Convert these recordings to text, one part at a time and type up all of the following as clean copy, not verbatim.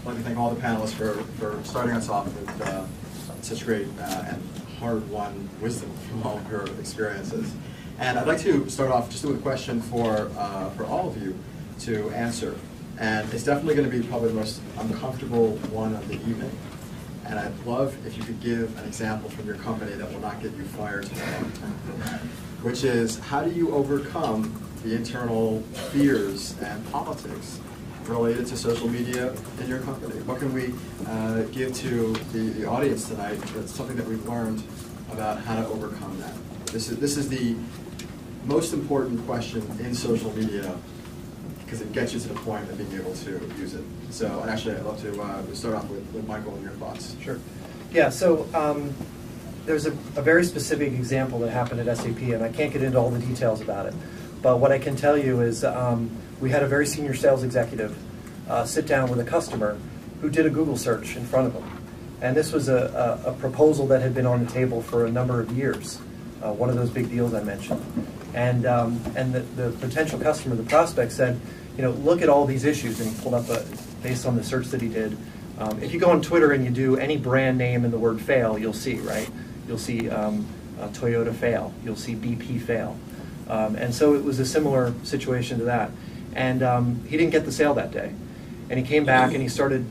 I'd like to thank all the panelists for starting us off with such great and hard-won wisdom from all of your experiences. And I'd like to start off just with a question for all of you to answer. And it's definitely going to be probably the most uncomfortable one of the evening. And I'd love if you could give an example from your company that will not get you fired tomorrow, which is, how do you overcome the internal fears and politics related to social media in your company? What can we give to the audience tonight that's something that we've learned about how to overcome that? This is the most important question in social media, because it gets you to the point of being able to use it. So, and actually, I'd love to start off with Michael and your thoughts. Sure. Yeah, so there's a very specific example that happened at SAP, and I can't get into all the details about it. But what I can tell you is we had a very senior sales executive sit down with a customer who did a Google search in front of him. And this was a proposal that had been on the table for a number of years, one of those big deals I mentioned. And the potential customer, the prospect, said, look at all these issues, and he pulled up based on the search that he did. If you go on Twitter and you do any brand name in the word fail, you'll see, right? You'll see Toyota fail. You'll see BP fail. And so it was a similar situation to that. And he didn't get the sale that day. And he came back and he started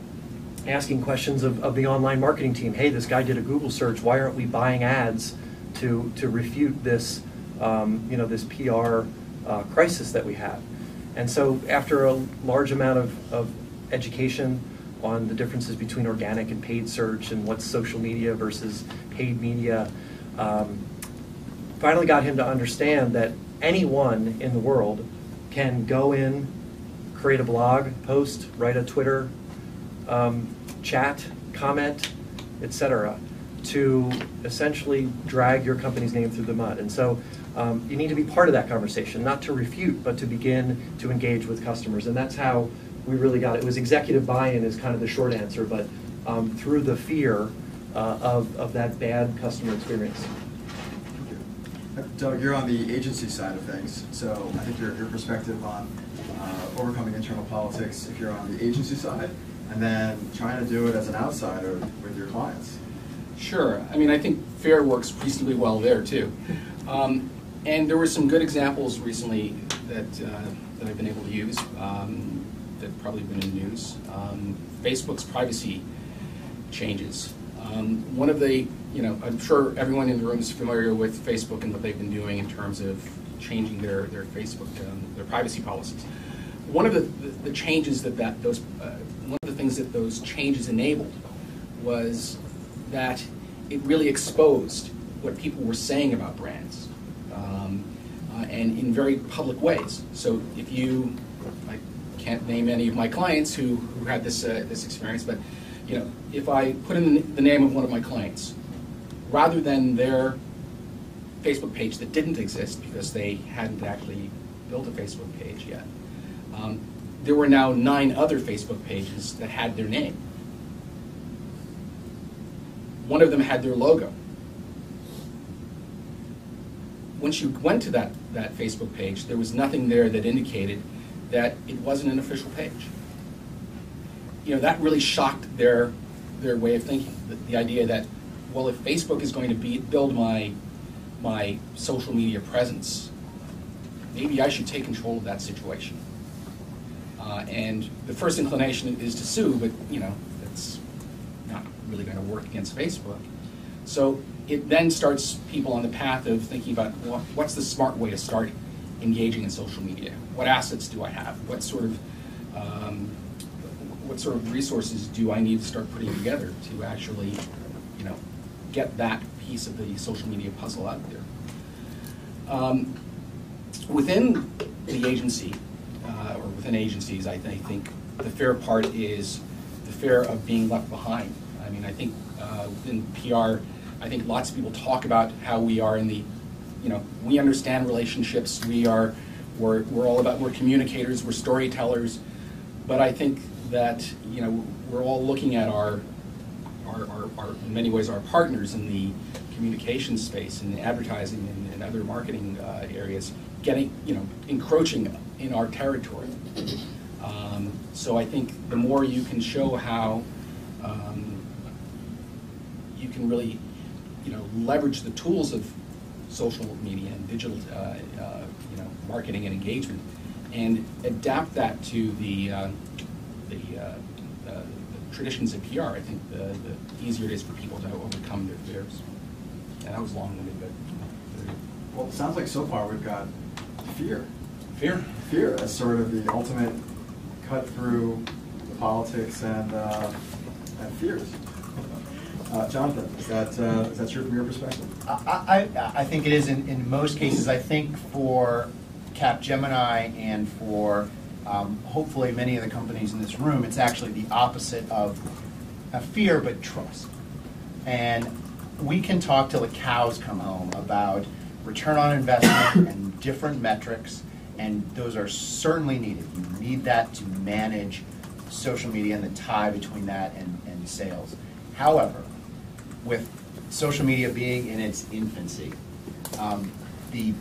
asking questions of the online marketing team. Hey, this guy did a Google search. Why aren't we buying ads to refute this, this PR crisis that we have? And so after a large amount of education on the differences between organic and paid search and what's social media versus paid media, finally got him to understand that anyone in the world can go in, create a blog post, write a Twitter chat, comment, etc., to essentially drag your company's name through the mud. And so you need to be part of that conversation, not to refute, but to begin to engage with customers. And that's how we really got it. It was executive buy-in is kind of the short answer, but through the fear of that bad customer experience. Doug, you're on the agency side of things, so I think your perspective on overcoming internal politics, if you're on the agency side, and then trying to do it as an outsider with your clients. Sure. I mean, I think FAIR works reasonably well there, too. And there were some good examples recently that I've been able to use that probably been in the news. Facebook's privacy changes. One of the, I'm sure everyone in the room is familiar with Facebook and what they've been doing in terms of changing their Facebook, their privacy policies. One of the changes one of the things that those changes enabled was that it really exposed what people were saying about brands, and in very public ways. So if I can't name any of my clients who had this experience, but if I put in the name of one of my clients, rather than their Facebook page that didn't exist because they hadn't actually built a Facebook page yet, there were now 9 other Facebook pages that had their name. One of them had their logo. Once you went to that Facebook page, there was nothing there that indicated that it wasn't an official page. That really shocked their way of thinking. The idea that, well, if Facebook is going to build my social media presence, maybe I should take control of that situation. And the first inclination is to sue, but that's not really going to work against Facebook. So it then starts people on the path of thinking about, well, what's the smart way to start engaging in social media? What assets do I have? What sort of resources do I need to start putting together to actually, get that piece of the social media puzzle out there? Within the agency, or within agencies, I think the fair part is the fear of being left behind. I mean, I think within PR, I think lots of people talk about how we are in the, we understand relationships. We're all about, we're communicators, we're storytellers, but I think that we're all looking at our in many ways our partners in the communication space and advertising and other marketing areas, encroaching in our territory. So I think the more you can show how you can really, leverage the tools of social media and digital, marketing and engagement, and adapt that to the traditions of PR. I think the easier it is for people to overcome their fears. And that was long-winded, but. Well, it sounds like so far we've got fear. Fear? Fear as sort of the ultimate cut through the politics and fears. Jonathan, is that true from your perspective? I think it is in most cases. I think for Capgemini and for hopefully many of the companies in this room, it's actually the opposite of a fear, but trust. And we can talk till the cows come home about return on investment and different metrics, and those are certainly needed. You need that to manage social media and the tie between that and sales. However, with social media being in its infancy,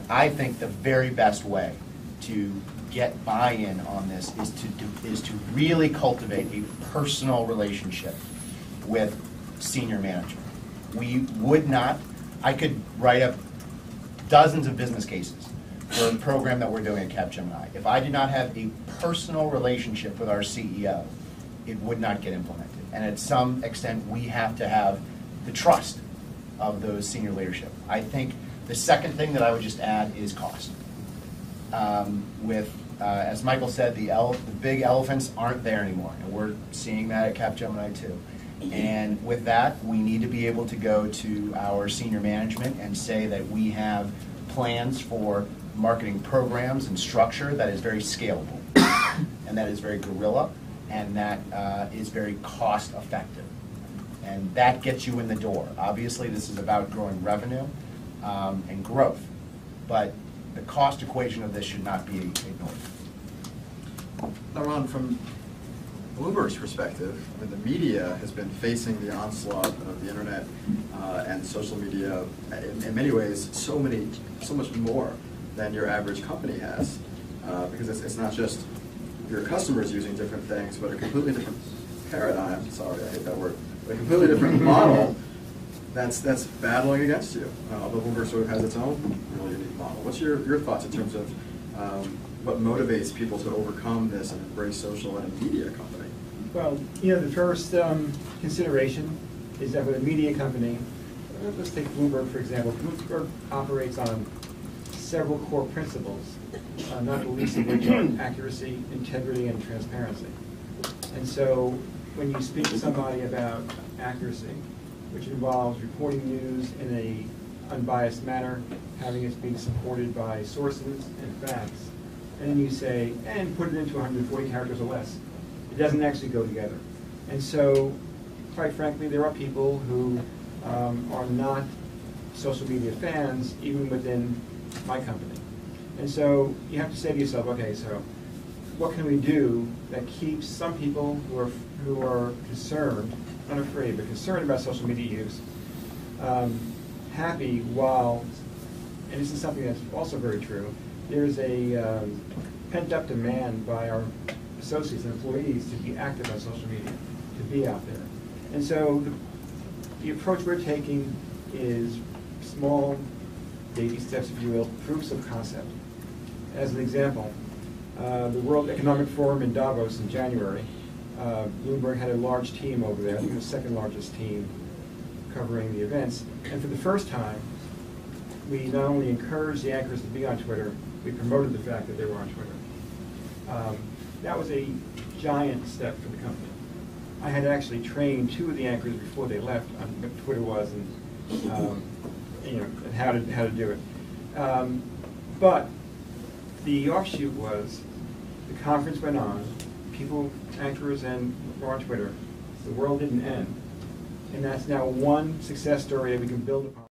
I think the very best way to get buy-in on this is to really cultivate a personal relationship with senior management. We would not, I could write up dozens of business cases for a program that we're doing at Capgemini. If I did not have a personal relationship with our CEO, it would not get implemented. And at some extent, we have to have the trust of those senior leadership. I think the second thing that I would just add is cost. As Michael said, the big elephants aren't there anymore, and we're seeing that at Capgemini too. And with that, we need to be able to go to our senior management and say that we have plans for marketing programs and structure that is very scalable, and that is very guerrilla, and that is very cost effective. And that gets you in the door. Obviously, this is about growing revenue and growth, but the cost equation of this should not be ignored. Now, Ron, from Bloomberg's perspective, the media has been facing the onslaught of the internet and social media in many ways so much more than your average company has, because it's not just your customers using different things, but a completely different paradigm. Sorry, I hate that word. But a completely different model that's battling against you. Although Bloomberg sort of has its own really unique model. What's your thoughts in terms of what motivates people to overcome this and embrace social in a media company? Well, the first consideration is that with a media company, let's take Bloomberg for example. Bloomberg operates on several core principles, not the least of which are accuracy, integrity, and transparency. And so when you speak to somebody about accuracy, which involves reporting news in an unbiased manner, having it be supported by sources and facts, and then you say, and put it into 140 characters or less, it doesn't actually go together. And so, quite frankly, there are people who are not social media fans, even within my company. And so you have to say to yourself, okay, so what can we do that keeps some people who are concerned, not afraid, but concerned about social media use, happy while, and this is something that's also very true, there's a pent-up demand by our associates and employees to be active on social media, to be out there. And so the approach we're taking is small baby steps, if you will, proofs of concept. As an example, the World Economic Forum in Davos in January, Bloomberg had a large team over there, I think the second largest team covering the events. And for the first time, we not only encouraged the anchors to be on Twitter, we promoted the fact that they were on Twitter. That was a giant step for the company. I had actually trained two of the anchors before they left on what Twitter was and and how to do it. But the offshoot was the conference went on, people, anchors, and were on Twitter. The world didn't end, and that's now one success story that we can build upon.